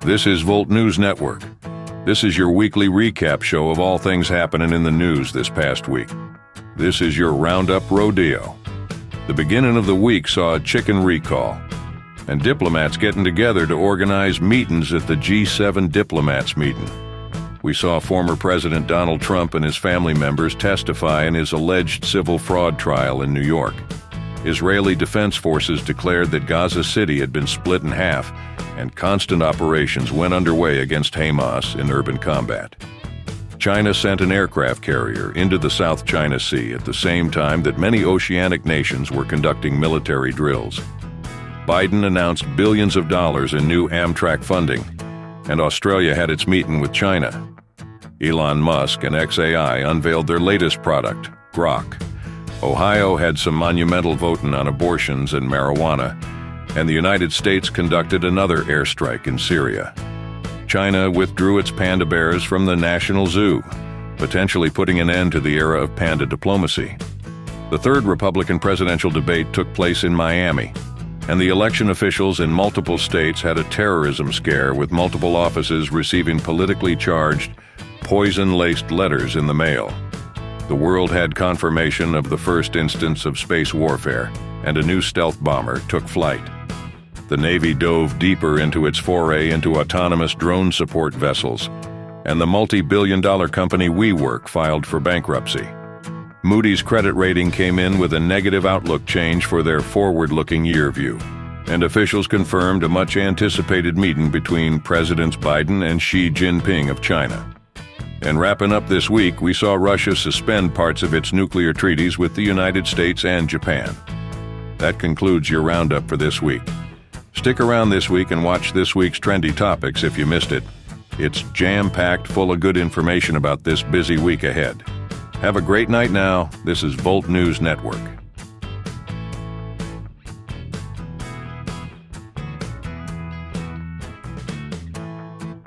This is Volt News Network. This is your weekly recap show of all things happening in the news this past week. This is your Roundup Rodeo. The beginning of the week saw a chicken recall, and diplomats getting together to organize meetings at the G7 diplomats meeting. We saw former President Donald Trump and his family members testify in his alleged civil fraud trial in New York. Israeli Defense Forces declared that Gaza City had been split in half, and constant operations went underway against Hamas in urban combat. China sent an aircraft carrier into the South China Sea at the same time that many oceanic nations were conducting military drills. Biden announced billions of dollars in new Amtrak funding, and Australia had its meeting with China. Elon Musk and XAI unveiled their latest product, Grok. Ohio had some monumental voting on abortions and marijuana, and the United States conducted another airstrike in Syria. China withdrew its panda bears from the National Zoo, potentially putting an end to the era of panda diplomacy. The third Republican presidential debate took place in Miami, and the election officials in multiple states had a terrorism scare with multiple offices receiving politically charged, poison-laced letters in the mail. The world had confirmation of the first instance of space warfare, and a new stealth bomber took flight. The Navy dove deeper into its foray into autonomous drone support vessels, and the multi-billion-dollar company WeWork filed for bankruptcy. Moody's credit rating came in with a negative outlook change for their forward-looking year view, and officials confirmed a much-anticipated meeting between Presidents Biden and Xi Jinping of China. And wrapping up this week, we saw Russia suspend parts of its nuclear treaties with the United States and Japan. That concludes your roundup for this week. Stick around this week and watch this week's trendy topics if you missed it. It's jam-packed full of good information about this busy week ahead. Have a great night now. This is Volt News Network.